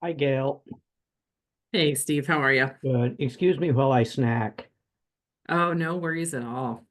Hi, Gail. Hey, Steve, how are you? Good. Excuse me while I snack. Oh, no worries at all.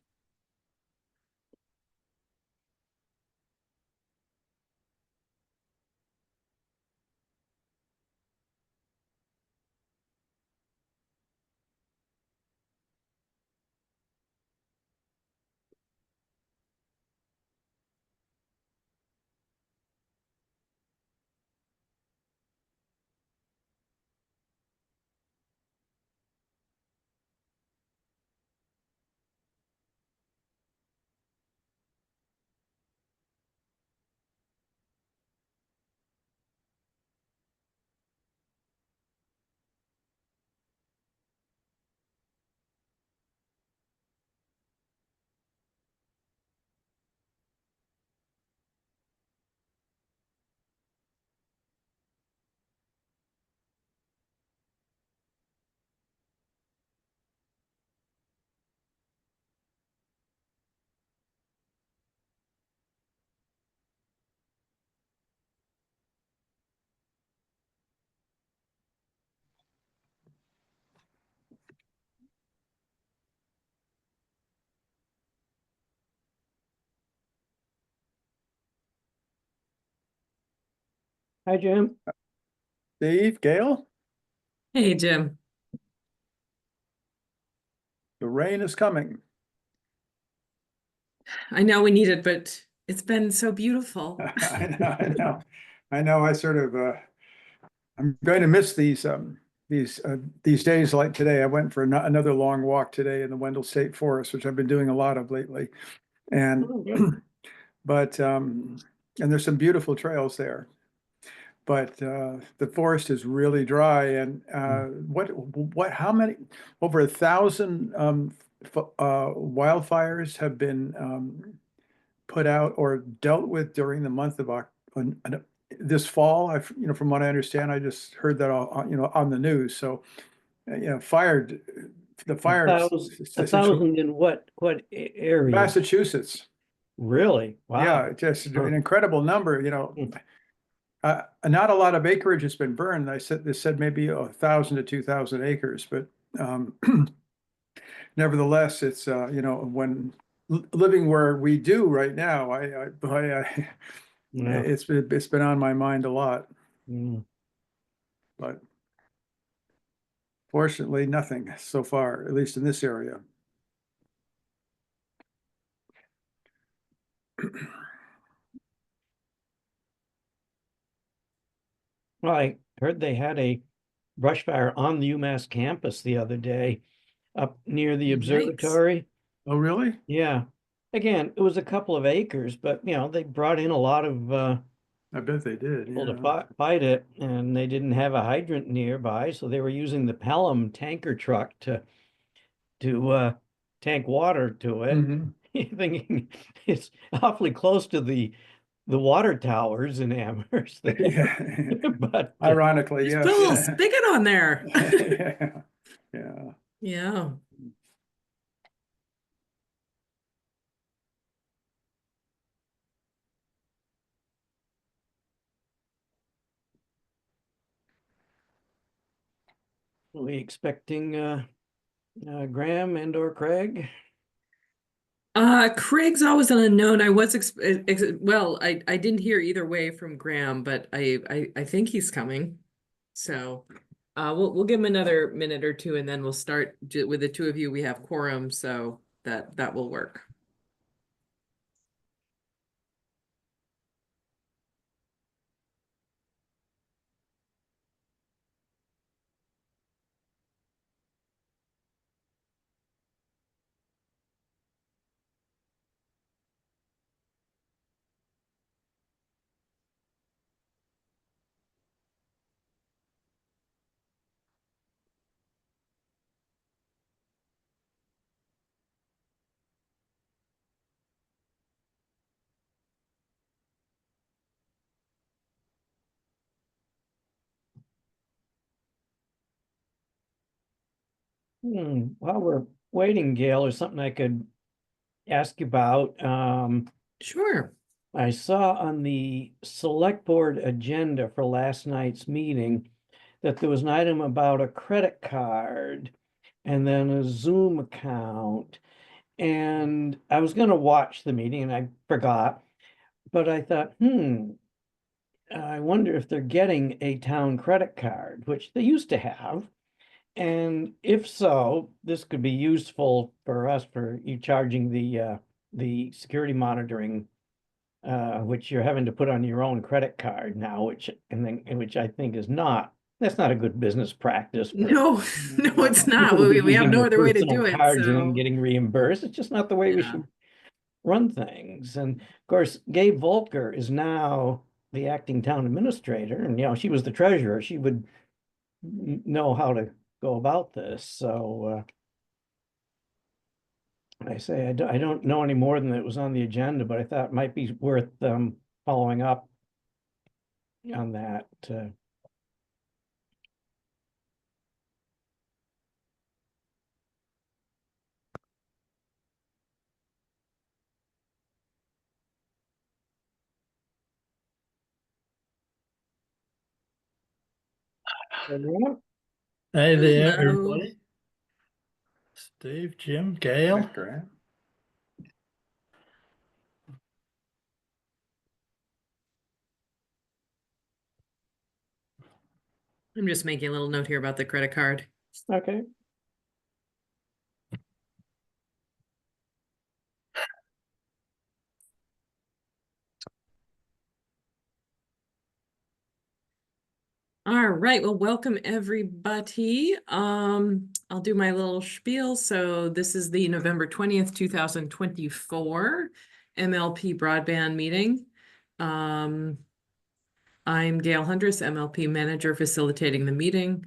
Hi, Jim. Steve, Gail, Hey, Jim. the rain is coming. I know we need it, but it's been so beautiful. I know, I know. I know I sort of I'm going to miss these days like today. I went for another long walk today in the Wendell State Forest, which I've been doing a lot of lately. And Oh, good. but and there's some beautiful trails there. But the forest is really dry. And what how many over 1,000 wildfires have been put out or dealt with during the month of this fall. From what I understand, I just heard that on the news. So, the fire A situation, thousand in what area? Massachusetts. Really? Wow. Yeah, just Huh. an incredible number. Hmm. Not a lot of acreage has been burned. They said maybe 1,000 to 2,000 acres, but um, nevertheless, it's when living where we do right now, Yeah. it's been on my mind a lot, Mm. but fortunately, nothing so far, at least in this area. Well, I heard they had a brush fire on the UMass campus the other day up near the Yikes. observatory. Oh, really? Yeah. Again, it was a couple of acres, but they brought in a lot of I bet they did. people to Yeah. fight it, and they didn't have a hydrant nearby, so they were using the Pelham tanker truck to tank water to it, Hmm. thinking it's awfully close to the water towers in Amherst there. Yeah. But Ironically, Just put a yes. little spigot on there. Yeah. Yeah. Yeah. we expecting Graham and or Craig? Craig's always an unknown. I was well, I didn't hear either way from Graham, but I think he's coming. So, we'll give him another minute or two, and then we'll start with the two of you. We have quorum, so that will work. While we're waiting, Gail, there's something I could ask you about. Sure. I saw on the select board agenda for last night's meeting that there was an item about a credit card and then a Zoom account. And I was going to watch the meeting and I forgot, but I thought, I wonder if they're getting a town credit card, which they used to have. And if so, this could be useful for us for you charging the security monitoring, which you're having to put on your own credit card now, which I think is not, that's not a good business practice for No, no, it's not. people to be We have using no their other way to personal do it, cards and then so. getting reimbursed. It's just not the way we Yeah. should run things. And of course, Gabe Volker is now the acting town administrator, and she was the treasurer. She would know how to go about this. So I say I don't know any more than it was on the agenda, but I thought it might be worth following up on that. Everyone? Hey there, Hello. everybody. Steve, Jim, Gail. Thanks, Grant. I'm just making a little note here about the credit card. Okay. All right, well, welcome everybody. I'll do my little spiel. So this is the November 20th, 2024 MLP broadband meeting. I'm Gail Hundress, MLP manager facilitating the meeting.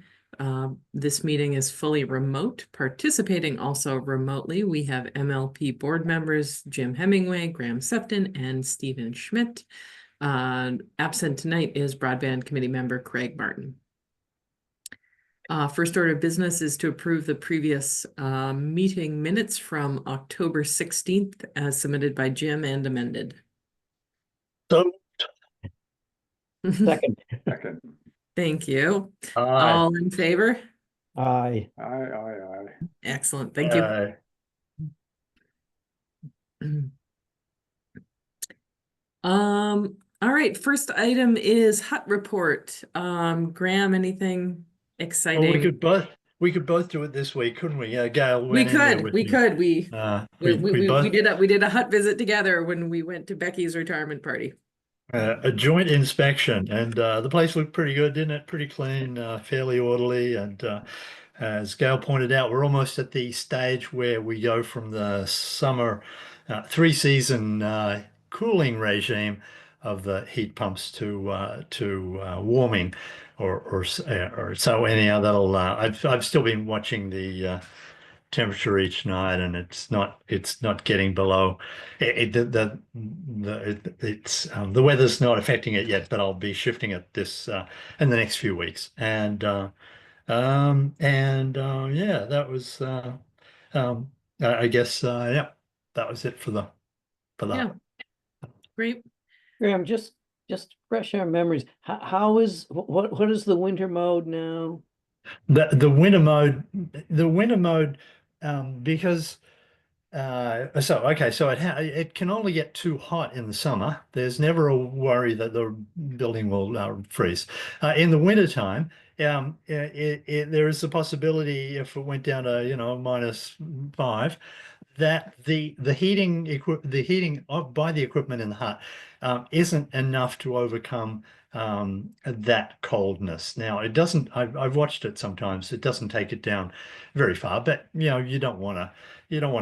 This meeting is fully remote. Participating also remotely, we have MLP board members Jim Hemingway, Graham Sefton, and Stephen Schmidt. Absent tonight is broadband committee member Craig Martin. First order of business is to approve the previous meeting minutes from October 16th as submitted by Jim and amended. So, Second. Second. Thank you. aye. All in favor? Aye. Aye. Excellent. Thank you. Aye. All right, first item is hut report. Graham, anything Well, exciting? we could both do it this week, couldn't we? Yeah, Gail We went in there could, with we me. could, we both did a hut visit together when we went to Becky's retirement party. a joint inspection, and the place looked pretty good, didn't it? Pretty clean, fairly orderly, and as Gail pointed out, we're almost at the stage where we go from the summer three-season cooling regime of the heat pumps to warming, or so. Anyhow, that'll. I've still been watching the temperature each night, and it's not getting below. The weather's not affecting it yet, but I'll be shifting it this in the next few weeks, yeah, that was I guess yeah, that was it for Yeah, that. great. Graham, just fresh our memories. How is what is the winter mode now? The winter mode because so it can only get too hot in the summer. There's never a worry that the building will freeze. In the wintertime, there is a possibility if it went down to -5, that the heating by the equipment in the hut isn't enough to overcome that coldness. Now it doesn't. I've watched it sometimes. It doesn't take it down very far, but you don't want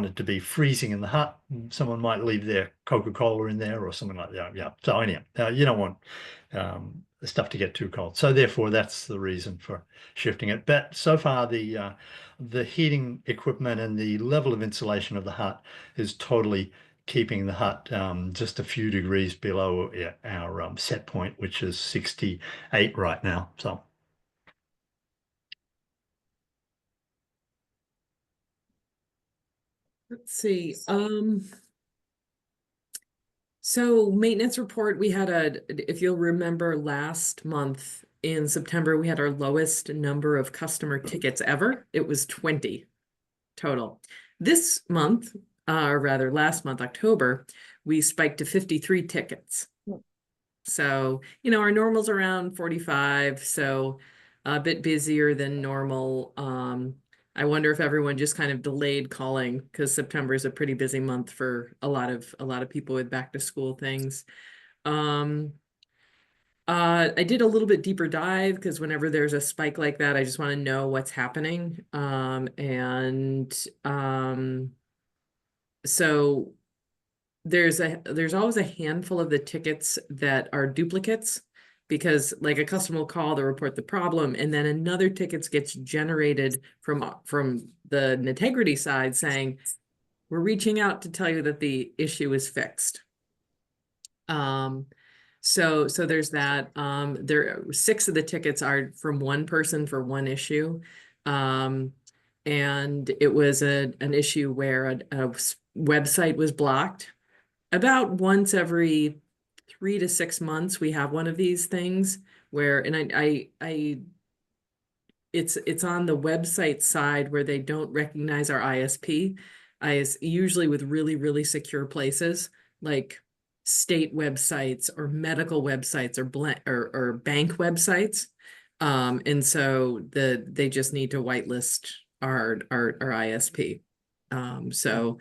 it to be freezing in the hut. Someone might leave their Coca-Cola in there or something like that. Yeah. So anyhow, you don't want the stuff to get too cold. So therefore, that's the reason for shifting it. But so far, the heating equipment and the level of insulation of the hut is totally keeping the hut just a few degrees below our set point, which is 68 right now. So. Let's see. So maintenance report, we had if you'll remember last month, in September, we had our lowest number of customer tickets ever. It was 20 total. This month, or rather last month, October, we spiked to 53 tickets. So, our normal's around 45, so a bit busier than normal. I wonder if everyone just kind of delayed calling because September is a pretty busy month for a lot of people with back to school things. I did a little bit deeper dive because whenever there's a spike like that, I just want to know what's happening. So there's always a handful of the tickets that are duplicates because like a customer will call to report the problem and then another tickets gets generated from the integrity side saying, we're reaching out to tell you that the issue is fixed. So there's that. Six of the tickets are from one person for one issue. And it was an issue where a website was blocked. About once every 3 to 6 months, we have one of these things where, and it's on the website side where they don't recognize our ISP. Usually with really, really secure places like state websites or medical websites or bank websites. And so they just need to whitelist our ISP. So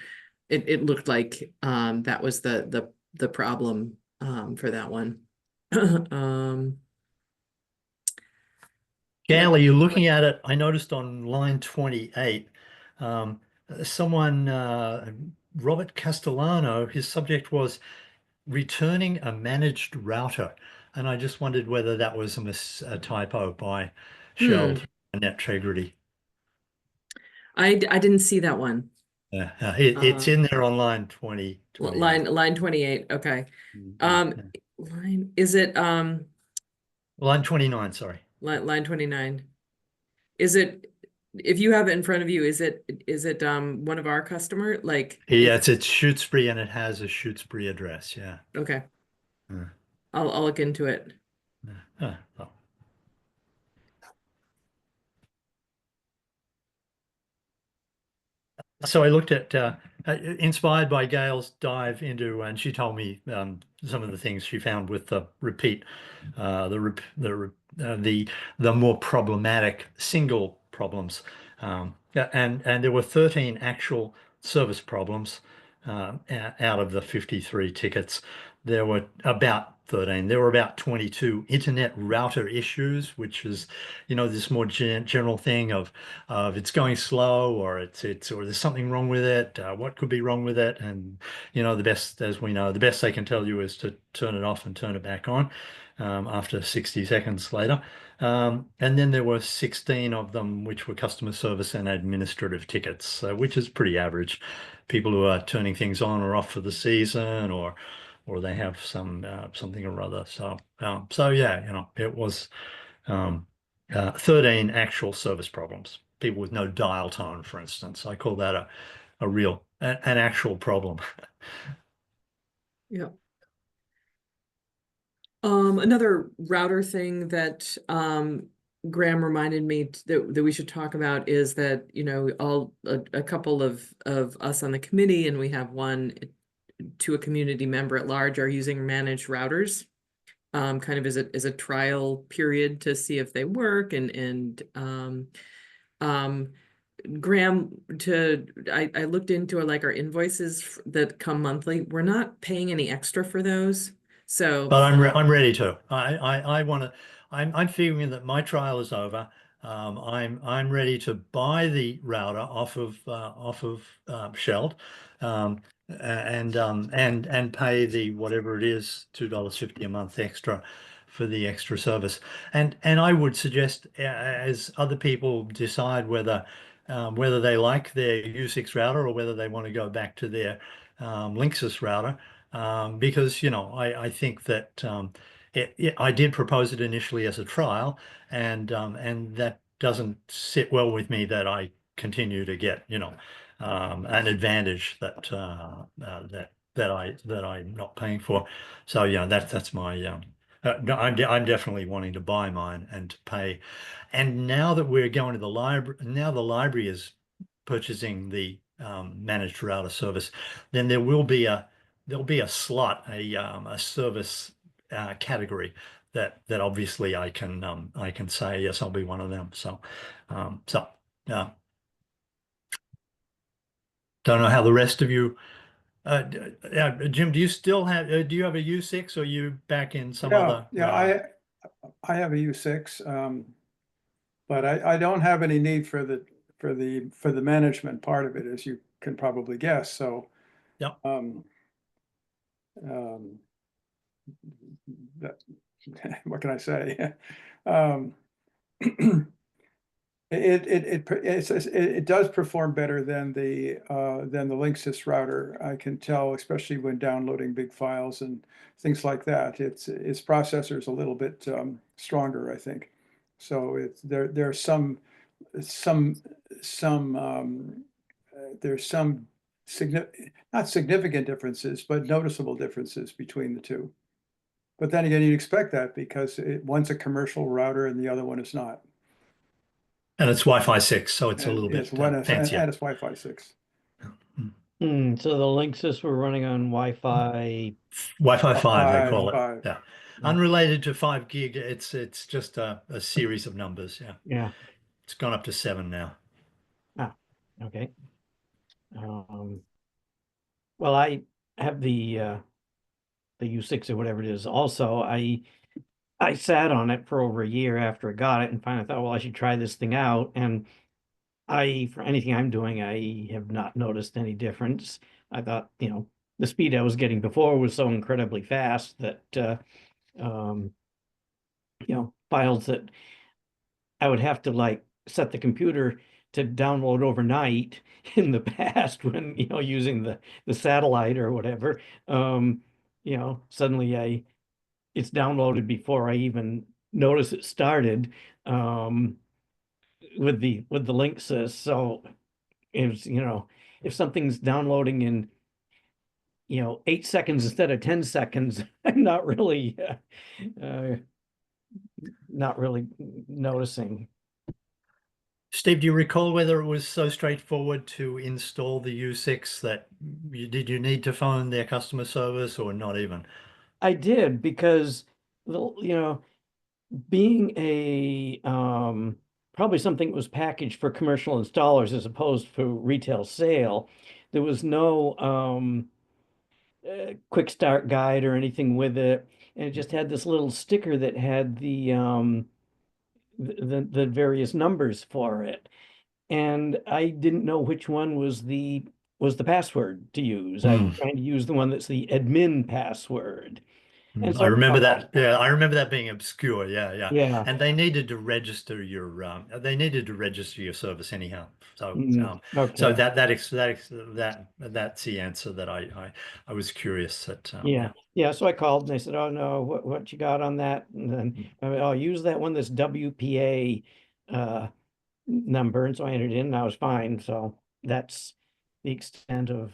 it looked like that was the problem for that one. Gail, are you looking at it? I noticed on line 28, um, someone, Robert Castellano, his subject was returning a managed router. And I just wondered whether that was a typo by Hmm. Shell Integrity. I didn't see that one. It's in there on line 20, 28. Line 28. Okay. Yeah. Line is it Line 29, sorry. line 29. Is it, if you have it in front of you, is it one of our customer? Like Yeah, it's Shutesbury and it has a Shutesbury address. Yeah. okay. Yeah. I'll look into it. Oh, oh. So I looked at, inspired by Gail's dive into, and she told me some of the things she found with the repeat, the more problematic single problems, yeah, and there were 13 actual service problems out of the 53 tickets. There were about 13. There were about 22 internet router issues, which is, this more general thing of it's going slow or or there's something wrong with it. What could be wrong with it? And the best, as we know, the best they can tell you is to turn it off and turn it back on after 60 seconds later. And then there were 16 of them, which were customer service and administrative tickets, which is pretty average. People who are turning things on or off for the season, or they have something or other. So yeah, it was 13 actual service problems. People with no dial tone, for instance. I call that an actual problem. Yeah. Another router thing that Graham reminded me that we should talk about is that, a couple of us on the committee, and we have one to a community member at large, are using managed routers, kind of as a trial period to see if they work. And Graham, I looked into like our invoices that come monthly. We're not paying any extra for those. So But I'm ready to. I want to. I'm feeling that my trial is over. I'm ready to buy the router off of Shell, and pay the whatever it is, $2.50 a month extra for the extra service. And I would suggest, as other people decide whether they like their U6 router or whether they want to go back to their Linksys router. Because I think that I did propose it initially as a trial, and that doesn't sit well with me that I continue to get an advantage that I'm not paying for. So that's my No, I'm definitely wanting to buy mine and to pay. And now that we're going to the library, now the library is purchasing the managed router service, then there'll be a slot, a service category that obviously I can say yes, I'll be one of them. So yeah, don't know how the rest of you. Jim, do you still have? Do you have a U6 or are you back in some Yeah, other yeah, router? I have a U6, but I don't have any need for the management part of it, as you can probably guess. So, Yep. um, um, that, what can I say? Um, it does perform better than the Linksys router. I can tell, especially when downloading big files and things like that. Its processor is a little bit stronger, I think. So there's some there's some not significant differences, but noticeable differences between the two. But then again, you'd expect that because one's a commercial router and the other one is not. And it's Wi-Fi 6, so it's a And little it's bit one fancier. and it's Wi-Fi 6. So the Linksys were running on Wi-Fi. Wi-Fi 5, they Five, call it. five. Yeah. Yeah. Unrelated to 5 gig, it's just a series of numbers. Yeah. Yeah. It's gone up to 7 now. Ah, okay. Um, well, I have the U6 or whatever it is. Also, I sat on it for over a year after I got it and finally thought, well, I should try this thing out. And for anything I'm doing, I have not noticed any difference. I thought, the speed I was getting before was so incredibly fast that um, files that I would have to like set the computer to download overnight in the past when, using the satellite or whatever. Suddenly it's downloaded before I even notice it started with the Linksys. So it's, if something's downloading in 8 seconds instead of 10 seconds, I'm uh, not really noticing. Steve, do you recall whether it was so straightforward to install the U6 that did you need to phone their customer service or not even? I did because being a probably something that was packaged for commercial installers as opposed for retail sale, there was no quick start guide or anything with it, and it just had this little sticker that had the various numbers for it, and I didn't know which one was the password to use. I was Hmm. trying to use the one that's the admin password, and I so remember that. Yeah, I remember that being obscure. Yeah, yeah. yeah. And they needed to register your service anyhow. So so Okay. that's the answer that I was curious that Yeah. yeah. Yeah. So I called and they said, "Oh no, what you got on that?" And then I'll use that one, this WPA number. And so I entered in and I was fine. So that's the extent of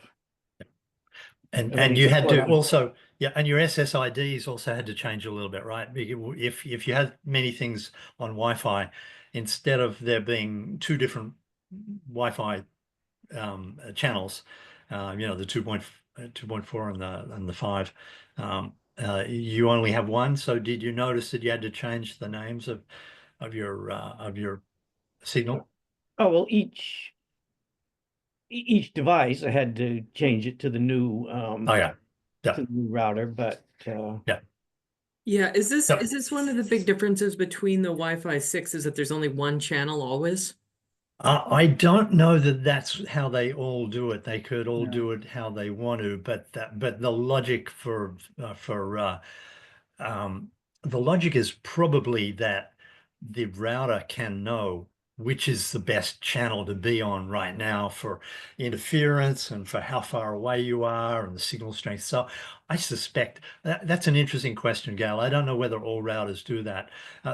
And any you had support to on. also, yeah, and your SSIDs also had to change a little bit, right? If you had many things on Wi-Fi, instead of there being two different Wi-Fi channels, the 2.4 and the 5, you only have one. So did you notice that you had to change the names of your signal? Oh, well, each device I had to change it to the new Oh yeah, yeah, router, but yeah. Yeah, is this Yep. is this one of the big differences between the Wi-Fi 6 is that there's only one channel always? I don't know that that's how they all do it. They could all Yeah. do it how they want to, but the logic um, the logic is probably that the router can know which is the best channel to be on right now for interference and for how far away you are and the signal strength. So I suspect that's an interesting question, Gail. I don't know whether all routers do that.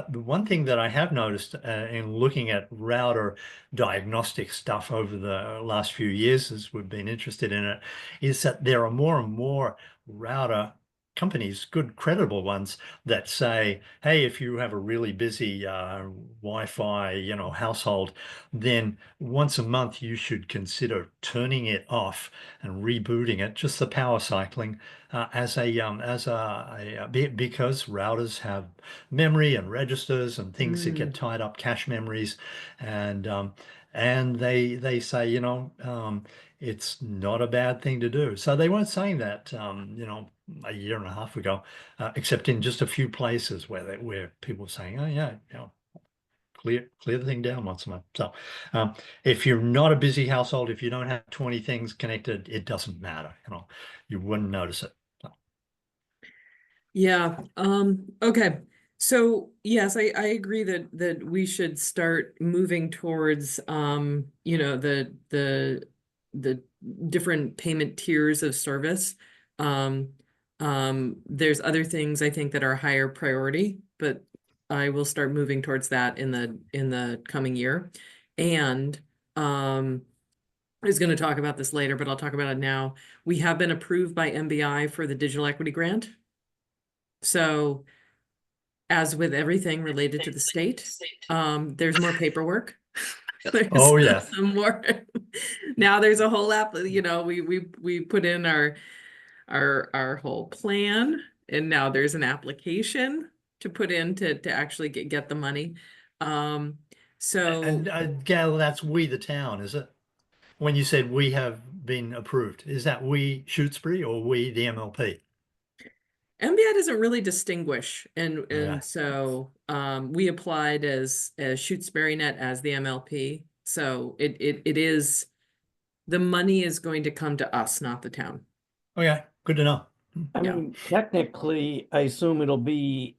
The one thing that I have noticed in looking at router diagnostic stuff over the last few years, as we've been interested in it, is that there are more and more router companies, good credible ones that say, hey, if you have a really busy Wi-Fi, household, then once a month you should consider turning it off and rebooting it, just the power cycling, because routers have memory and registers and things that get tied up, cache memories, and they say, it's not a bad thing to do. So they weren't saying that, a year and a half ago, except in just a few places where people were saying, oh yeah, clear the thing down once a month. So if you're not a busy household, if you don't have 20 things connected, it doesn't matter. You wouldn't notice it. So. Yeah. Okay. So yes, I agree that we should start moving towards the different payment tiers of service. There's other things I think that are higher priority, but I will start moving towards that in the coming year. And I was going to talk about this later, but I'll talk about it now. We have been approved by MBI for the digital equity grant. So as with everything related to the state, there's more paperwork. There's Oh yeah. some more. Now there's a whole app, we put in our whole plan, and now there's an application to put in to actually get the money. So And Gail, that's we the town, is it? When you said we have been approved, is that we Shutesbury or we the MLP? MBI doesn't really distinguish, and Okay. so we applied as Shutesbury Net as the MLP. So it is, the money is going to come to us, not the town. Okay, good to know. I Yeah. mean, technically, I assume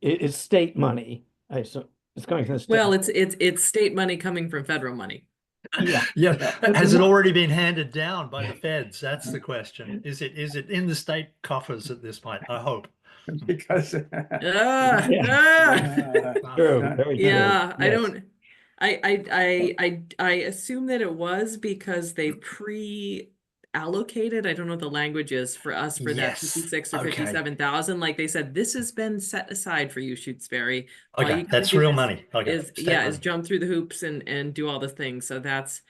it's state money. I assume it's going to the state. Well, it's state money coming from federal money. Yeah. Yeah. But Has it already been handed down by the feds? That's the question. Is it in the state coffers at this point? I hope. Because. Ah, Yeah. ah. True, very true. Yeah, I Yes. don't. I assume that it was because they pre-allocated. I don't know what the language is for us for that Yes. 56 or Okay. 57,000. Like they said, this has been set aside for you, Shutesbury. All Okay, you gotta that's do real money. Okay, is state is money. jump through the hoops and do all the things. So that's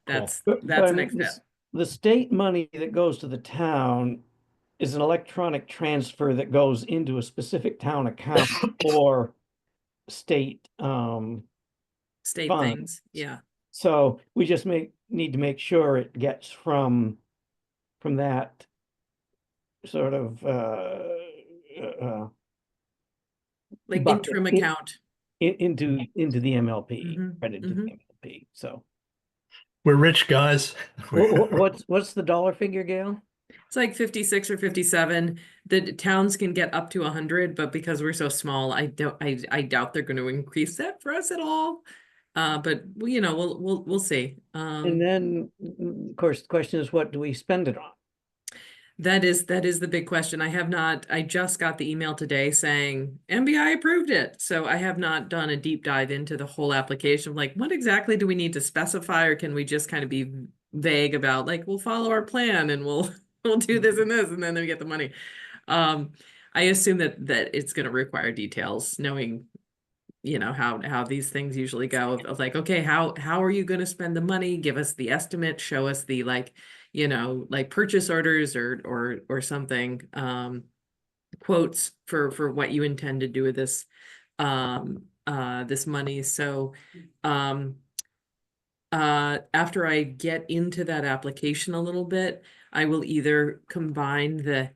Cool. But the I mean, next step. the state money that goes to the town is an electronic transfer that goes into a specific town account or state State funds. things. Yeah. So we just need to make sure it gets from that sort of Like bucket interim account. into the MLP, Mhm, right into the mhm. MLP. So We're rich guys. what's the dollar figure, Gail? It's like 56 or 57. The towns can get up to 100, but because we're so small, I doubt they're going to increase that for us at all. But we'll see. And then, of course, the question is, what do we spend it on? That is the big question. I just got the email today saying MBI approved it. So I have not done a deep dive into the whole application. Like, what exactly do we need to specify, or can we just kind of be vague about, like, we'll follow our plan and we'll do this and this, and then we get the money. I assume that it's going to require details, knowing, how these things usually go of like, okay, how are you going to spend the money? Give us the estimate, show us the, like, like purchase orders or something, quotes for what you intend to do with this this money. So after I get into that application a little bit, I will either combine the,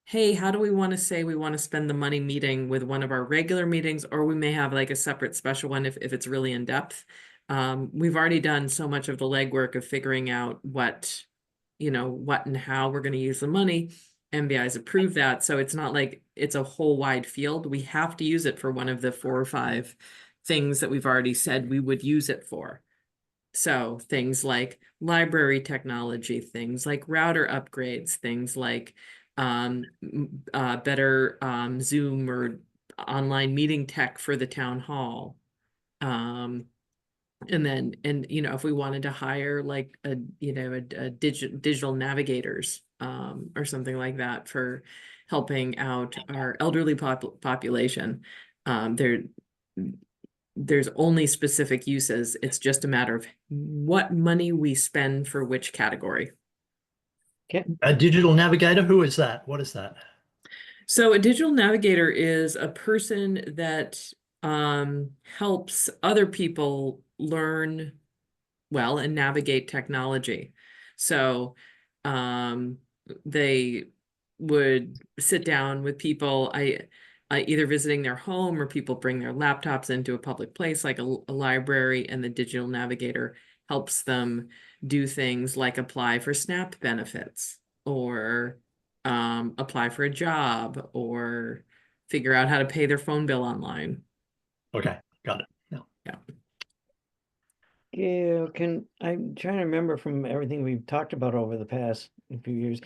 hey, how do we want to say we want to spend the money meeting with one of our regular meetings, or we may have like a separate special one if it's really in depth. We've already done so much of the legwork of figuring out what and how we're going to use the money. MBI's approved that. So it's not like it's a whole wide field. We have to use it for one of the 4 or 5 things that we've already said we would use it for. So things like library technology, things like router upgrades, things like better Zoom or online meeting tech for the town hall. And if we wanted to hire like a digital navigators or something like that for helping out our elderly population. There, there's only specific uses. It's just a matter of what money we spend for which category. A digital navigator, who is that? What is that? So a digital navigator is a person that helps other people learn well and navigate technology. So they would sit down with people, either visiting their home, or people bring their laptops into a public place like a library, and the digital navigator helps them do things like apply for SNAP benefits, or apply for a job, or figure out how to pay their phone bill online. Okay, got it. Yeah. Yeah, I'm trying to remember from everything we've talked about over the past few years.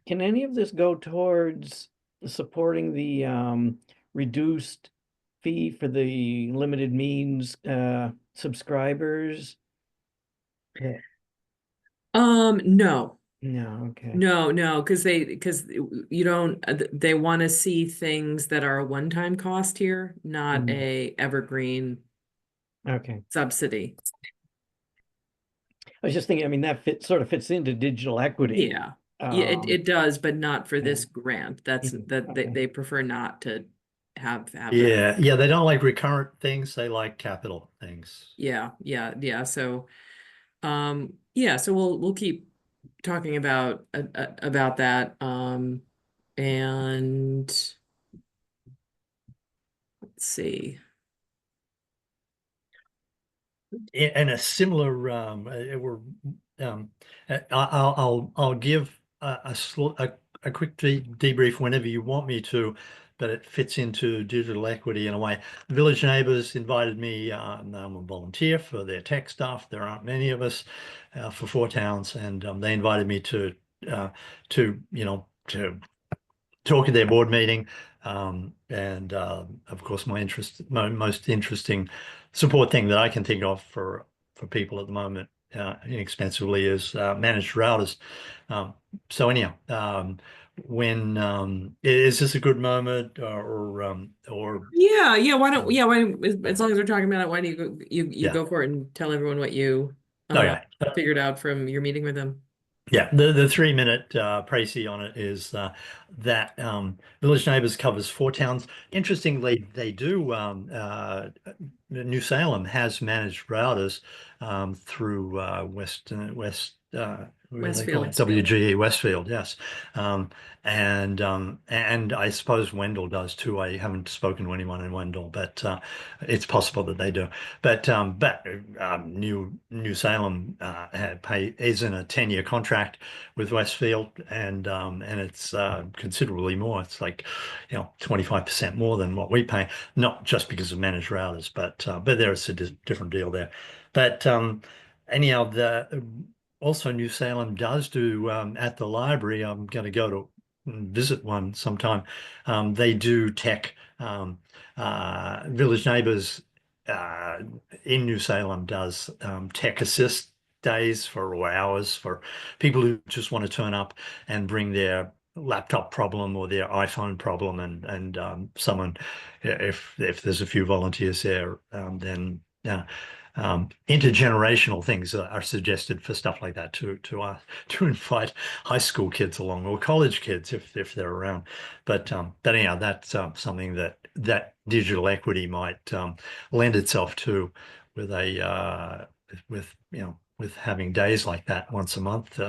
Can any of this go towards supporting the reduced fee for the limited means subscribers? Yeah. No. No, okay. No, because you don't, they want to see things that are a one-time cost here, not a evergreen Okay. subsidy. I was just thinking, I mean, that sort of fits into digital equity. Yeah, yeah, it does, but not for this yeah. grant. That's that Okay. they prefer not to have that. Yeah, they don't like recurrent things, they like capital things. Yeah. So, yeah, so we'll keep talking about that. And let's see. And a similar I'll give a quick debrief whenever you want me to, but it fits into digital equity in a way. Village Neighbours invited me. I'm a volunteer for their tech staff. There aren't many of us for 4 towns, and they invited me to to talk at their board meeting. And of course, my most interesting support thing that I can think of for people at the moment inexpensively is managed routers. So anyhow, when is this a good moment, or Yeah, why don't, as long as we're talking about it, why don't you yeah, go for it and tell everyone what you okay. figured out from your meeting with them. Yeah, the 3-minute précis on it is that Village Neighbours covers 4 towns. Interestingly, they do. New Salem has managed routers through West. What do they call it? Westfield. WGE Westfield, yes. And I suppose Wendell does too. I haven't spoken to anyone in Wendell, but it's possible that they do. But New Salem is in a 10-year contract with Westfield, and it's considerably more. It's like 25% more than what we pay. Not just because of managed routers, but there's a different deal there. But anyhow, also New Salem does do at the library. I'm going to go to visit one sometime. They do tech. Village Neighbours in New Salem does tech assist days or hours for people who just want to turn up and bring their laptop problem or their iPhone problem, and someone, if there's a few volunteers there, then intergenerational things are suggested for stuff like that to invite high school kids along, or college kids if they're around. But anyhow, that's something that digital equity might lend itself to, with a with having days like that once a month.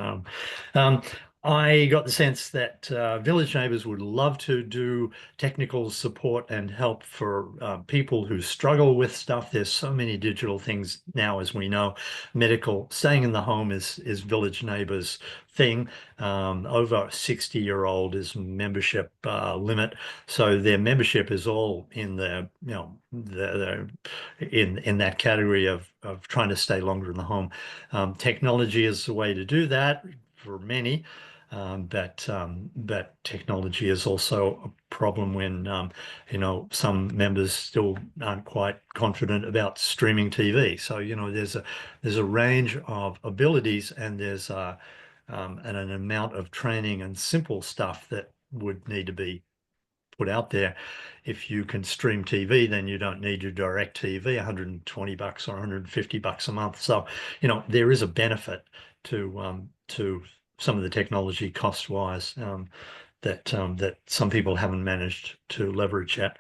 I got the sense that Village Neighbours would love to do technical support and help for people who struggle with stuff. There's so many digital things now, as we know. Medical, staying in the home is Village Neighbours thing. Over 60-year-old is membership limit, so their membership is all in the in that category of trying to stay longer in the home. Technology is the way to do that for many. But technology is also a problem when some members still aren't quite confident about streaming TV. So there's a range of abilities, and there's an amount of training and simple stuff would need to be put out there. If you can stream TV, then you don't need your direct TV, $120 or $150 a month. So, there is a benefit to some of the technology cost wise, that some people haven't managed to leverage yet.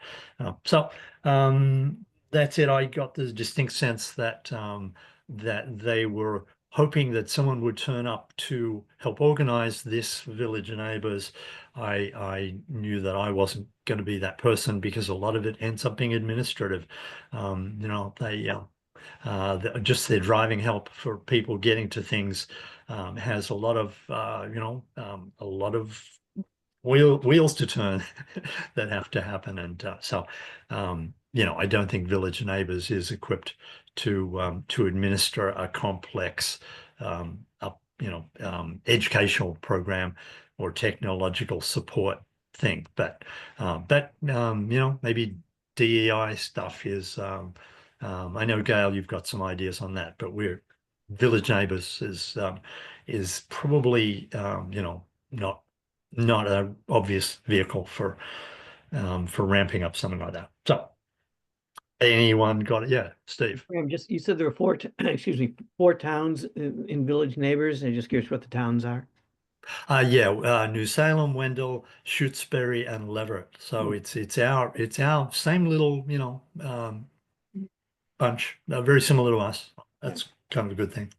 That's it. I got the distinct sense that they were hoping that someone would turn up to help organize this Village Neighbors. I knew that I wasn't going to be that person because a lot of it ends up being administrative. Just their driving help for people getting to things has a lot of wheels to turn that have to happen. And I don't think Village Neighbors is equipped to administer a complex educational program or technological support thing. But maybe DEI stuff is. I know, Gail, you've got some ideas on that, but Village Neighbors is probably not an obvious vehicle for ramping up something like that. So, anyone got it? Yeah, Steve. Graham, you said there were four, excuse me, four towns in Village Neighbors, and just curious what the towns are. New Salem, Wendell, Shutesbury, and Leverett. So it's our same little bunch, very similar to us. That's kind of a good thing.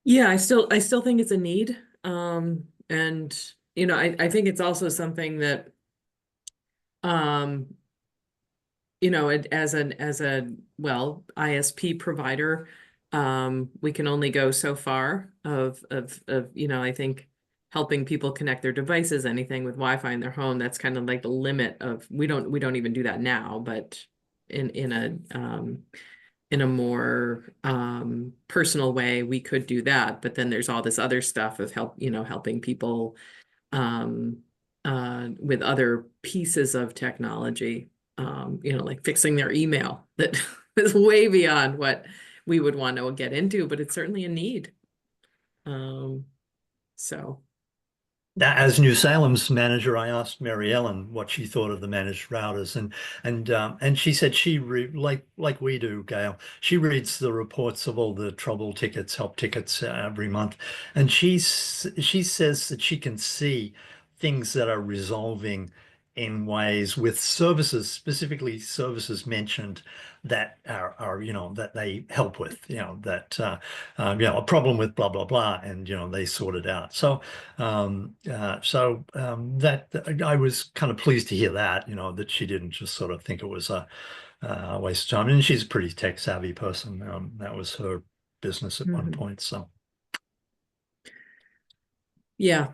Yeah, I still think it's a need. And I think it's also something that as a ISP provider, we can only go so far of I think helping people connect their devices, anything with Wi-Fi in their home. That's kind of like the limit of, we don't even do that now, but in a more personal way, we could do that. But then there's all this other stuff of helping people with other pieces of technology, like fixing their email that is way beyond what we would want to get into, but it's certainly a need. So. As New Salem's manager, I asked Mary Ellen what she thought of the managed routers, and she said like we do, Gail. She reads the reports of all the trouble tickets, help tickets every month, and she says that she can see things that are resolving in ways with services, specifically services mentioned that are that they help with, a problem with blah blah blah, and they sort it out. So that I was kind of pleased to hear that, that she didn't just sort of think it was a waste of time. And she's a pretty tech savvy person. That was her business at one point. So yeah.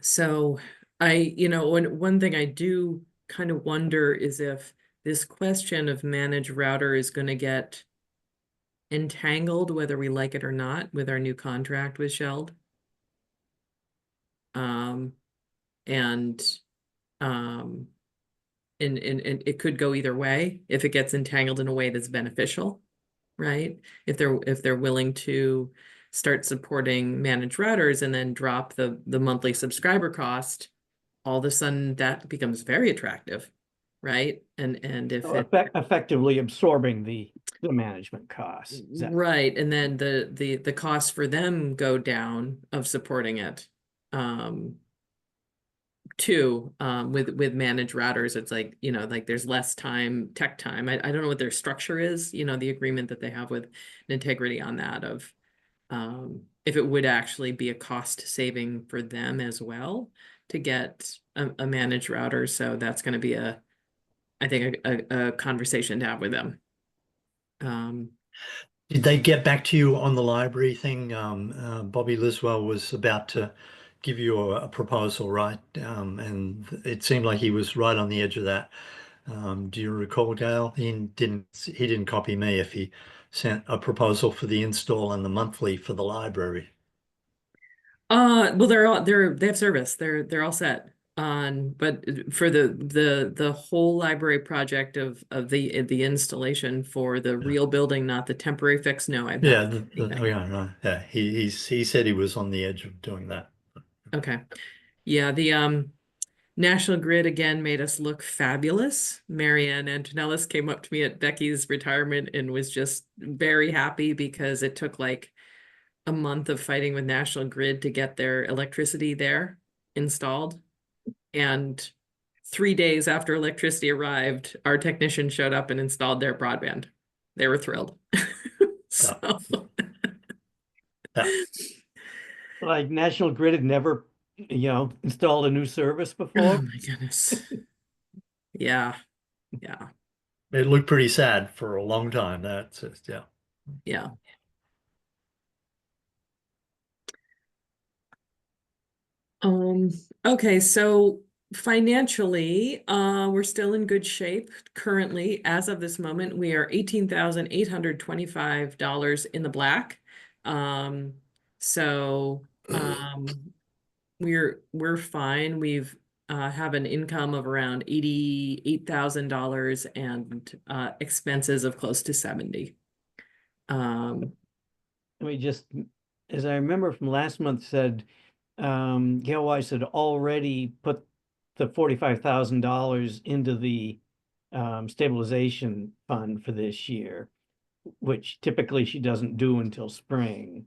So one thing I do kind of wonder is if this question of managed router is going to get entangled, whether we like it or not, with our new contract with Sheld. And it could go either way if it gets entangled in a way that's beneficial, right? If they're willing to start supporting managed routers and then drop the monthly subscriber cost, all of a sudden that becomes very attractive, right? And if effectively absorbing the management costs. Right, and then the costs for them go down of supporting it. Too, with managed routers, it's like, like there's less tech time. I don't know what their structure is, the agreement that they have with Integrity on that of if it would actually be a cost saving for them as well to get a managed router. So that's going to be I think a conversation to have with them. Did they get back to you on the library thing? Bobby Liswell was about to give you a proposal, right? And it seemed like he was right on the edge of that. Do you recall, Gail? He didn't copy me if he sent a proposal for the install and the monthly for the library. Well, they have service. They're all set. on, but for the whole library project of the installation for the real building, not the temporary fix, no, I've Yeah, not heard anything. yeah, no, yeah. He said he was on the edge of doing that. Okay. Yeah, the National Grid again made us look fabulous. Marianne Antonellis came up to me at Becky's retirement and was just very happy because it took like a month of fighting with National Grid to get their electricity there installed. And 3 days after electricity arrived, our technician showed up and installed their broadband. They were thrilled. So, Yeah. Like National Grid had never, installed a new service oh before. my goodness. Yeah, yeah, It looked pretty sad for a long time. That's just, yeah. yeah. Okay, so financially, we're still in good shape. Currently, as of this moment, we are $18,825 in the black. So we're fine. We've have an income of around $88,000 and expenses of close to 70. Let me just, as I remember from last month, said Gail Weiss had already put the $45,000 into the stabilization fund for this year, which typically she doesn't do until spring.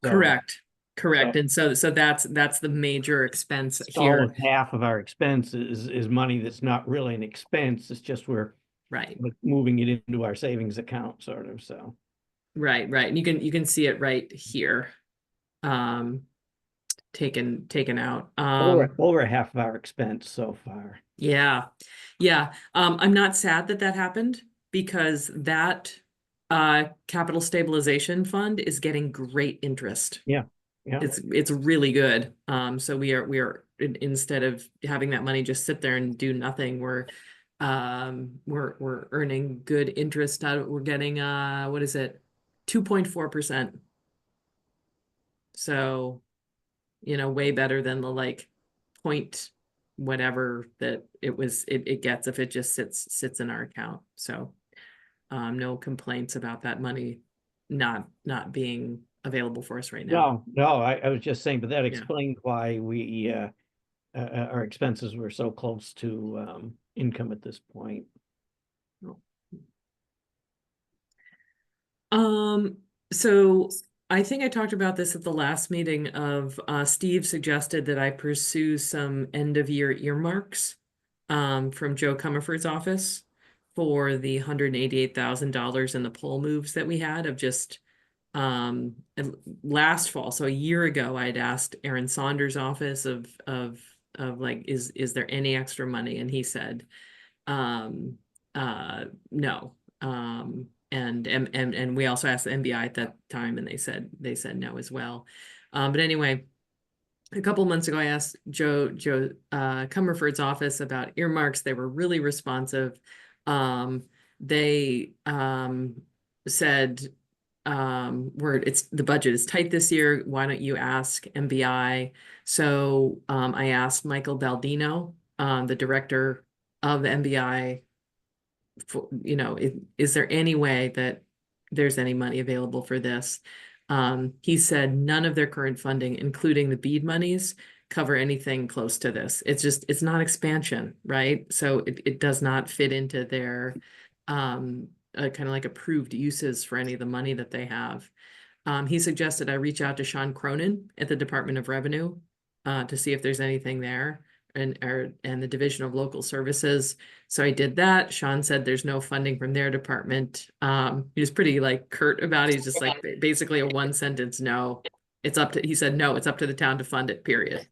So Correct. Correct. And so that's the major expense here. almost half of our expenses is money that's not really an expense. It's just we're Right. moving it into our savings account, sort of. So Right. And you can see it right here. Taken out. over half of our expense so far. Yeah. Yeah. I'm not sad that happened because that capital stabilization fund is getting great interest. Yeah. It's really good. So we are instead of having that money just sit there and do nothing, we're earning good interest out of it. We're getting what is it? 2.4%. So, way better than the like point whatever that it gets if it just sits in our account. So no complaints about that money not being available for us right now. No, I was just saying, but that Yeah. explained why we our expenses were so close to income at this point. So I think I talked about this at the last meeting of Steve suggested that I pursue some end of year earmarks from Joe Comerford's office for the $188,000 in the poll moves that we had of just last fall. So a year ago, I'd asked Aaron Saunders' office of like, is there any extra money? And he said, no. And we also asked the MBI at that time, and they said no as well. But anyway, a couple months ago, I asked Joe Comerford's office about earmarks. They were really responsive. They said, the budget is tight this year. Why don't you ask MBI? So I asked Michael Baldino, the director of the MBI, for, is there any way that there's any money available for this? He said none of their current funding, including the BEAD monies, cover anything close to this. It's not expansion, right? So it does not fit into their kind of like approved uses for any of the money that they have. He suggested I reach out to Sean Cronin at the Department of Revenue to see if there's anything there, and the Division of Local Services. So I did that. Sean said there's no funding from their department. He was pretty like curt about it. He's just like basically a one sentence no. He said no, it's up to the town to fund it, period.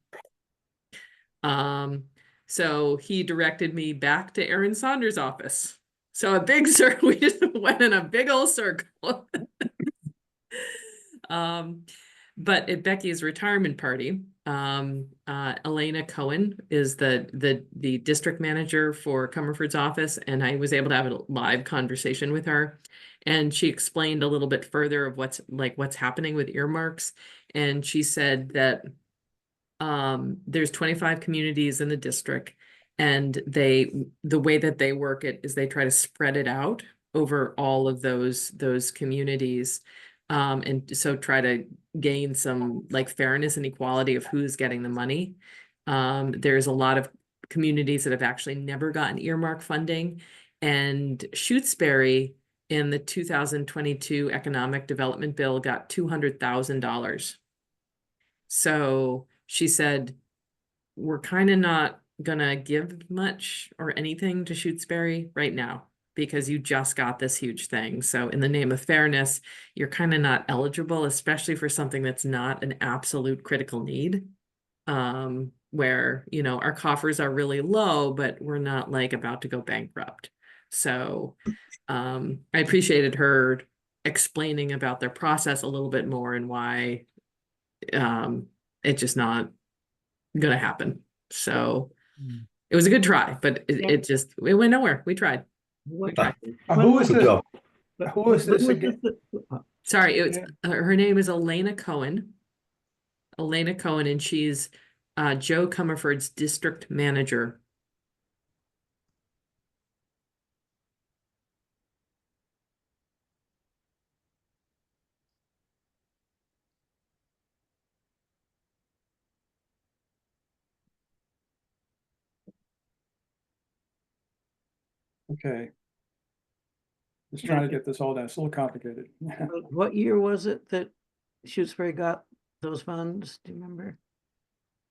So he directed me back to Aaron Saunders' office. So a big circle, we just went in a big old circle. But at Becky's retirement party, Elena Cohen is the district manager for Comerford's office, and I was able to have a live conversation with her, and she explained a little bit further of what's happening with earmarks, and she said that There's 25 communities in the district, and the way that they work it is they try to spread it out over all of those communities. And so try to gain some like fairness and equality of who's getting the money. There's a lot of communities that have actually never gotten earmark funding, and Shutesbury in the 2022 Economic Development Bill got $200,000. So she said, we're kind of not gonna give much or anything to Shutesbury right now because you just got this huge thing. So in the name of fairness, you're kind of not eligible, especially for something that's not an absolute critical need. Where, you know, our coffers are really low, but we're not like about to go bankrupt. So I appreciated her explaining about their process a little bit more and why it's just not gonna happen. So it was a good try, but it went nowhere. We tried. We tried. Who is Good this? job. Who is this again? Sorry, it's Yeah. her name is Elena Cohen. Elena Cohen, and she's Joe Comerford's district manager. Okay. Just trying to get this all down. It's a little complicated. What year was it that Shutesbury got those funds? Do you remember?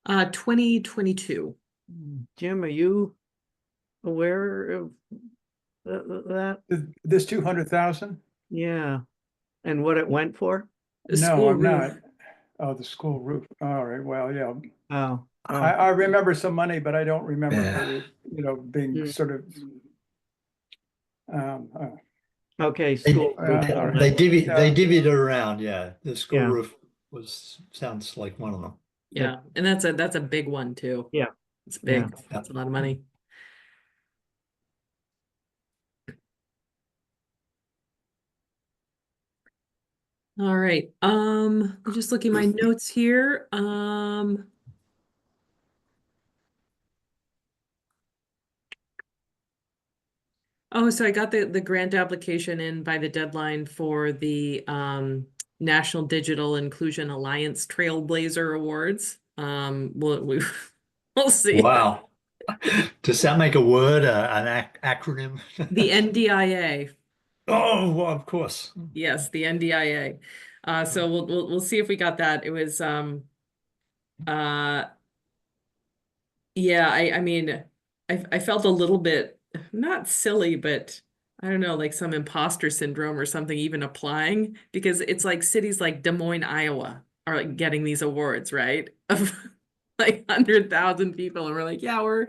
2022. Jim, are you aware of that? This 200,000? Yeah. And what it went for? The No, school I'm roof. not. Oh, the school roof. All right, well, yeah. Oh, I remember some money, but I don't remember Yeah. it, you know, being Mm. sort of, okay, They, school roof, all they right. divvied it around, yeah. The school Yeah. roof sounds like one of them. Yeah, and that's a big one too. Yeah. It's Yeah. big. That's a lot of money. All right. I'm just looking at my notes here. Oh, so I got the grant application in by the deadline for the National Digital Inclusion Alliance Trailblazer Awards. We'll see. Wow. Does that make a word, an acronym? The NDIA. Oh, well, of course. Yes, the NDIA. So we'll see if we got that. It was yeah, I mean I felt a little bit not silly, but I don't know, like some imposter syndrome or something even applying, because it's like cities like Des Moines, Iowa are like getting these awards, right? Of like 100,000 people, and we're like, yeah, we're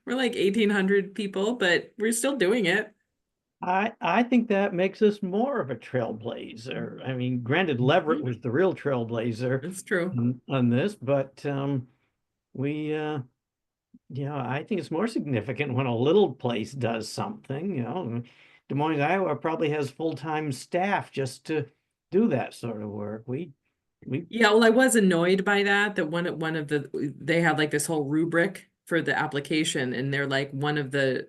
like 1,800 people, but we're still doing it. I think that makes us more of a trailblazer. I mean, granted, Leverett was the real trailblazer It's true. on this, but we I think it's more significant when a little place does something, you know. Des Moines, Iowa probably has full-time staff just to do that sort of work. We Yeah, well, I was annoyed by that one of they had like this whole rubric for the application, and they're like one of the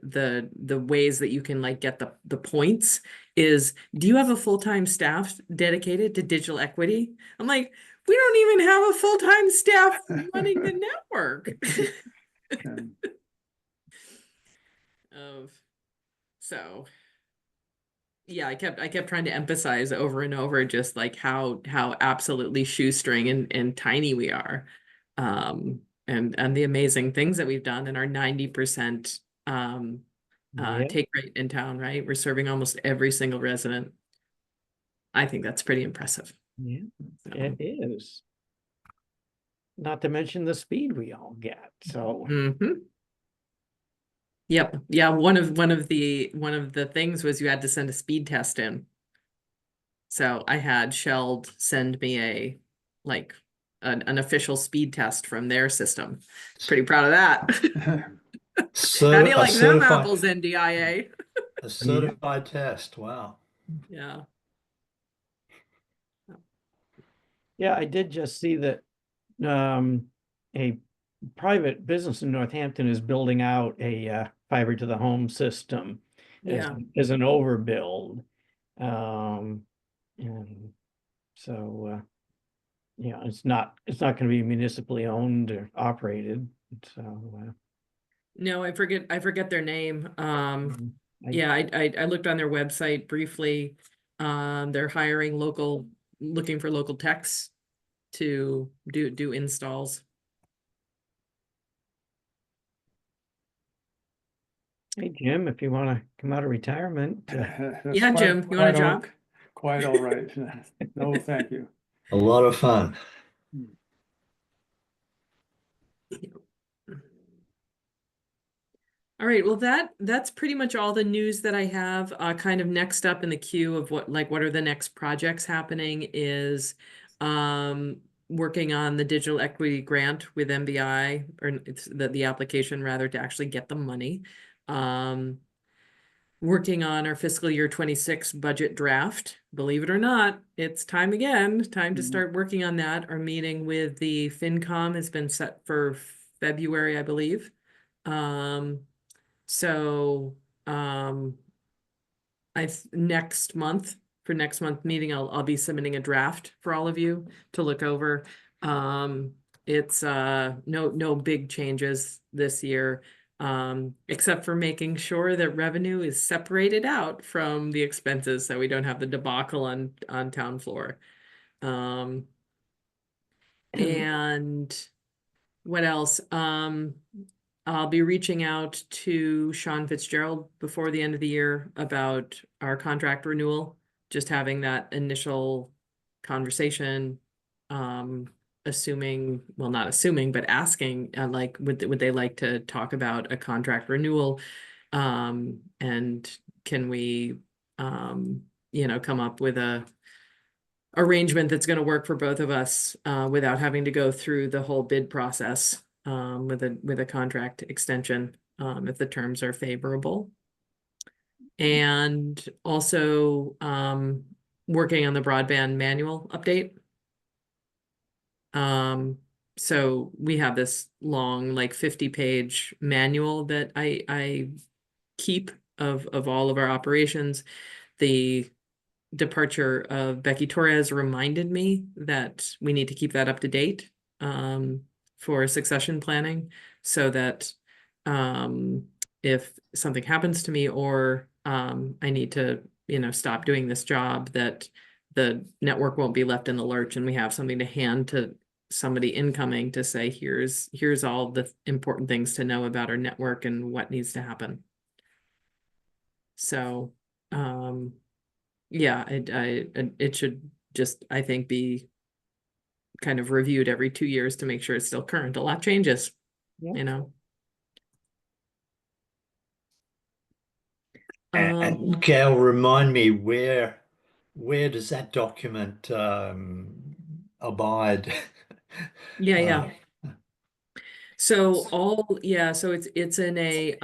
ways that you can like get the points is, do you have a full-time staff dedicated to digital equity? I'm like, we don't even have a full-time staff running the network. Of so yeah, I kept trying to emphasize over and over just like how absolutely shoestring and tiny we are. And the amazing things that we've done, and our 90% yeah, take rate in town, right? We're serving almost every single resident. I think that's pretty impressive. yeah, So, it is. Not to mention the speed we all get. So mhm. Yep. Yeah, one of the things was you had to send a speed test in. So I had Sheld send me an official speed test from their system. Pretty proud of that. How do you like them apples, NDIA? A certified test. Wow. Yeah. yeah, I did just see that a private business in Northampton is building out a fiber to the home system Yeah. as an overbuild. And so yeah, it's not going to be municipally owned or operated. So No, I forget their name. I, Yeah, I looked on their website briefly. They're hiring looking for local techs to do installs. hey Jim, if you want to come out of retirement, That's Yeah, Jim, you want a job? Quite all right. No, thank you. A lot of fun. All right, well, that's pretty much all the news that I have. Kind of next up in the queue of what are the next projects happening is working on the digital equity grant with MBI, or it's the application rather, to actually get the money. Working on our fiscal year 26 budget draft. Believe it or not, it's time again, time to start working on that. Our meeting with the FinCom has been set for February, I believe. So, next month, for next month meeting, I'll be submitting a draft for all of you to look over. It's no big changes this year, except for making sure that revenue is separated out from the expenses so we don't have the debacle on town floor. And what else? I'll be reaching out to Sean Fitzgerald before the end of the year about our contract renewal, just having that initial conversation. Assuming, well, not assuming, but asking, like, would they like to talk about a contract renewal? And can we, come up with a arrangement that's going to work for both of us, without having to go through the whole bid process, with a contract extension, if the terms are favorable. And also, working on the broadband manual update. So we have this long, like 50-page manual that I keep of all of our operations. The departure of Becky Torres reminded me that we need to keep that up to date, for succession planning, so that if something happens to me, or I need to, stop doing this job, that the network won't be left in the lurch, and we have something to hand to somebody incoming to say, here's all the important things to know about our network and what needs to happen. So, yeah, it should just, I think, be kind of reviewed every 2 years to make sure it's still current. A lot changes, yeah. And Gail, remind me, where does that document abide? Yeah. So so it's in a,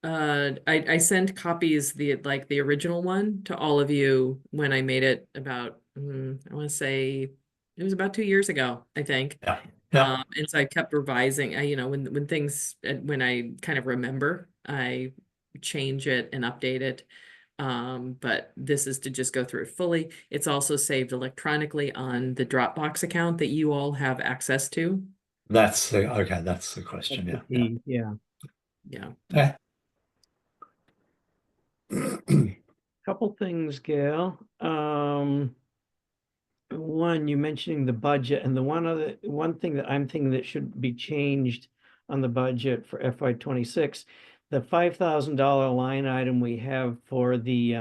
I sent copies, the original one, to all of you when I made it about, I want to say it was about 2 years ago, I think. Yeah. And so I kept revising. When things, when I kind of remember, I change it and update it. But this is to just go through it fully. It's also saved electronically on the Dropbox account that you all have access to. That's the question. That's Yeah. the key, Yeah. Yeah. Couple things, Gail. One, you mentioning the budget, and the one thing that I'm thinking that should be changed on the budget for FY 26, the $5,000 line item we have for the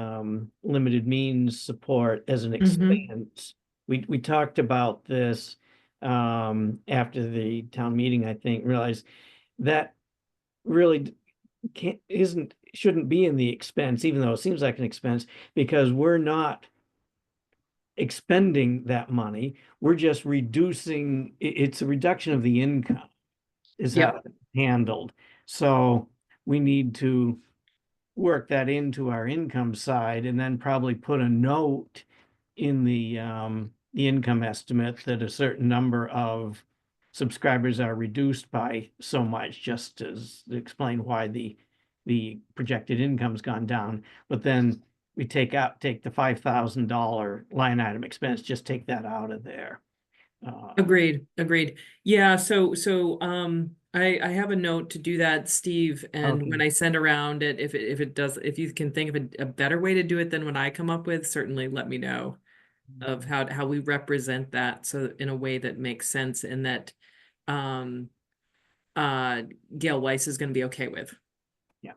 limited means support as an expense. We talked about this after the town meeting, I think, realized that really shouldn't be in the expense, even though it seems like an expense, because we're not expending that money. We're just reducing, it's a reduction of the income is how it's handled. So we need to work that into our income side, and then probably put a note in the income estimate that a certain number of subscribers are reduced by so much, just as to explain why the projected income's gone down. But then we take the $5,000 line item expense, just take that out of there. Agreed, agreed. Yeah, I have a note to do that, Steve, and when Okay. I send around it, if you can think of a better way to do it than what I come up with, certainly let me know of how we represent that, so in a way that makes sense and that um Gail Weiss is gonna be okay with. Yeah.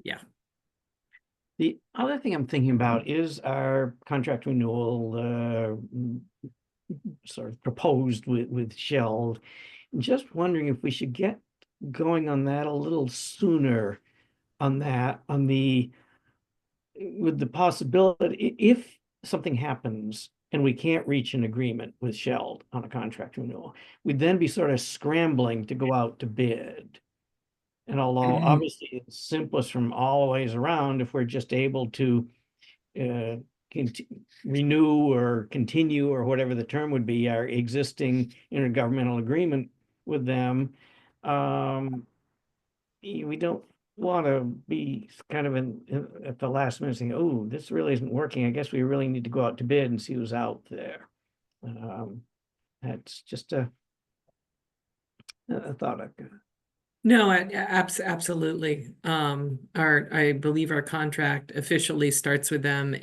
Yeah. The other thing I'm thinking about is our contract renewal, sort of proposed with Shell. Just wondering if we should get going on that a little sooner on that, with the possibility, if something happens and we can't reach an agreement with Shell on a contract renewal, we'd then be sort of scrambling to go out to bid. And although obviously it's simplest from all ways around, if we're just able to uh, renew or continue, or whatever the term would be, our existing intergovernmental agreement with them, we don't want to be kind of at the last minute saying, oh, this really isn't working. I guess we really need to go out to bid and see who's out there. That's just a thought I've got. No, absolutely. I believe our contract officially starts with them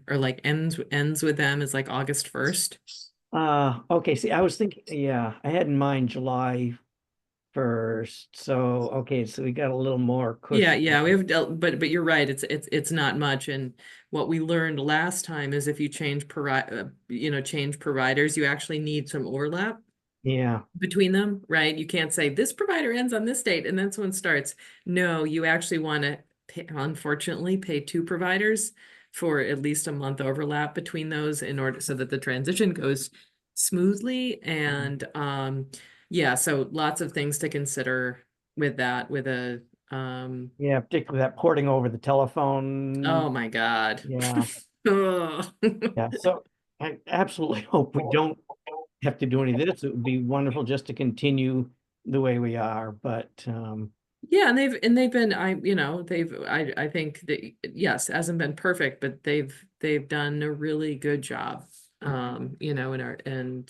or like ends with them is like August 1st. Okay, see, I was thinking, yeah, I had in mind July 1st. So, okay, so we got a little more Yeah, cushion. yeah, we have dealt, but you're right. It's not much. And what we learned last time is if you change change providers, you actually need some overlap Yeah, between them, right? You can't say this provider ends on this date and then this one starts. No, you actually want to unfortunately pay two providers for at least a month overlap between those in order so that the transition goes smoothly. And yeah, so lots of things to consider with that, yeah, particularly that porting over the telephone. oh my God. Yeah, Oh. yeah. So I absolutely hope we don't have to do any of this. It would be wonderful just to continue the way we are, but Yeah, and they've been I think that yes, hasn't been perfect, but they've done a really good job. And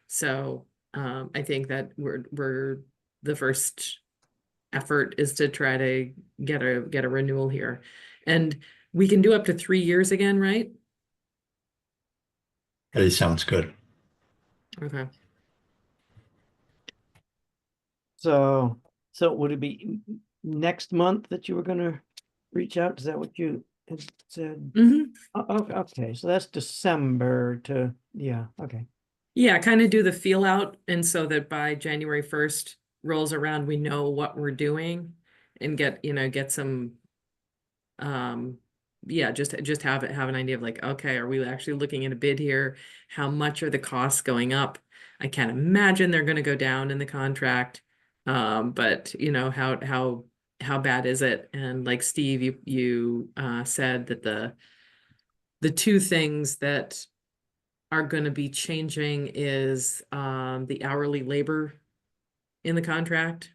so I think that we're the first effort is to try to get a renewal here. And we can do up to 3 years again, right? It sounds good. Okay. so would it be next month that you were gonna reach out? Is that what you had said? Mm-hmm. Okay, so that's December to, yeah, okay. Yeah, kind of do the feel out, and so that by January 1st rolls around, we know what we're doing and get some yeah, just have an idea of like, okay, are we actually looking at a bid here? How much are the costs going up? I can't imagine they're gonna go down in the contract. But how bad is it? And like Steve, you said that the two things that are going to be changing is the hourly labor in the contract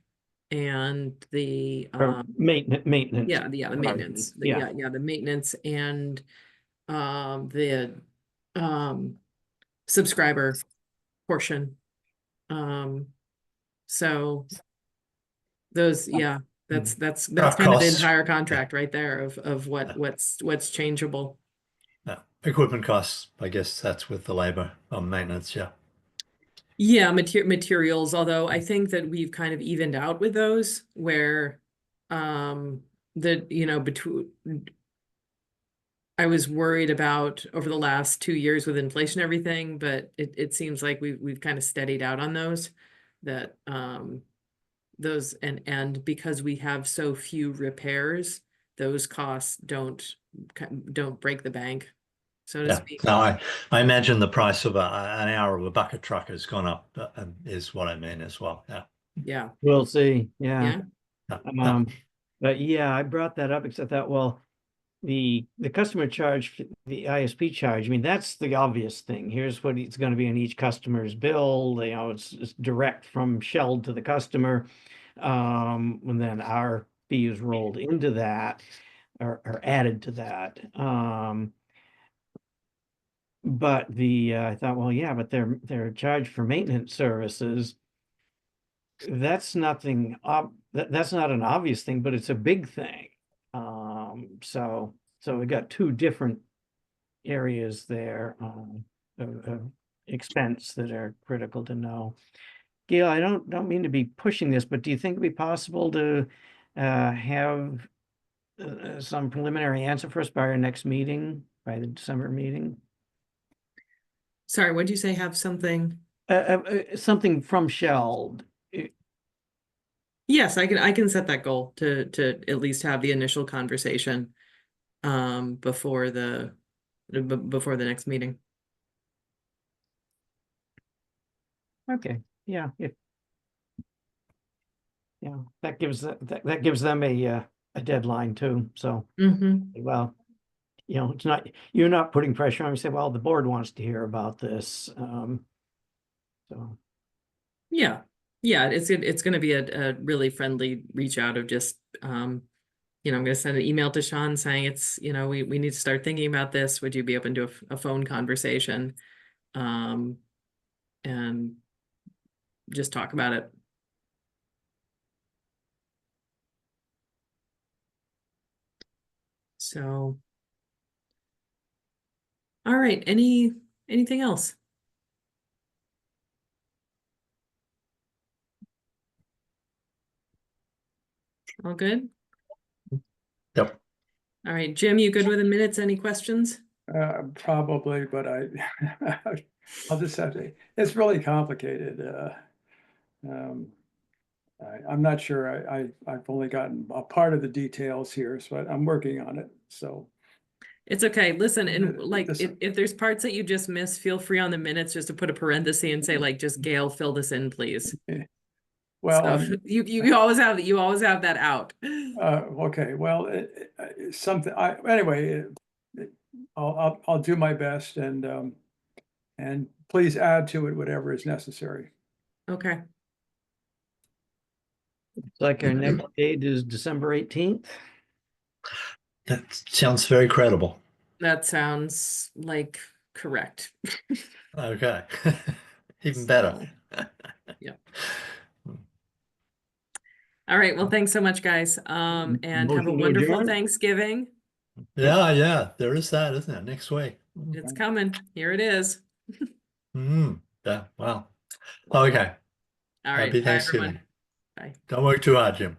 and the Or maintenance. the maintenance. Yeah. The maintenance and the subscriber portion. So those, yeah, that's kind of the Costs. entire contract right there of what's changeable. Yeah. Equipment costs, I guess that's with the labor on maintenance, yeah. Yeah, materials, although I think that we've kind of evened out with those where between I was worried about over the last 2 years with inflation and everything, but it seems like we've kind of steadied out on those that those and because we have so few repairs, those costs don't break the bank, so to Yeah. speak. No, I imagine the price of an hour of a bucket truck has gone up, is what I mean as well. Yeah. Yeah. We'll see, yeah. Yeah. Yeah. Yeah. But yeah, I brought that up because I thought, well, the customer charge, the ISP charge, I mean, that's the obvious thing. Here's what it's going to be on each customer's bill. You know, it's direct from Shell to the customer. And then our fee is rolled into that or added to that. But I thought, well, yeah, but they're charged for maintenance services. That's nothing, that's not an obvious thing, but it's a big thing. So we got two different areas there, of expense that are critical to know. Gail, I don't mean to be pushing this, but do you think it'd be possible to have some preliminary answer for us by our next meeting, by the December meeting? Sorry, what'd you say? Have something? Something from Shell. Yes, I can set that goal to at least have the initial conversation before the next meeting. Okay, yeah, yeah, that gives that gives them a deadline too. So, Mm-hmm. well, you know, it's not, you're not putting pressure on me. Say, well, the board wants to hear about this. So Yeah. Yeah, it's going to be a really friendly reach out of just you know, I'm going to send an email to Sean saying it's, you know, we need to start thinking about this. Would you be open to a phone conversation? And just talk about it. So, all right, anything else? All good? Yep. All right, Jim, you good with the minutes? Any questions? Probably, but I'll just have to, it's really complicated. Um, I'm not sure. I've only gotten a part of the details here, so I'm working on it. So It's okay. Listen, and like This- if there's parts that you just miss, feel free on the minutes just to put a parenthesis and say like just Gail, fill this in, please. well, So you always have that out. okay, well, something, anyway, I'll do my best and please add to it whatever is necessary. Okay. it's like our next date is December 18th. That sounds very credible. That sounds like correct. Okay. Even better. Yeah. All right. Well, thanks so much, guys. And have a Motion to wonderful adjourn? Thanksgiving. Yeah, there is that, isn't it? Next week. It's coming. Here it is. Yeah, wow. Okay. All right. Happy Bye, Thanksgiving. everyone. Bye. Don't work too hard, Jim.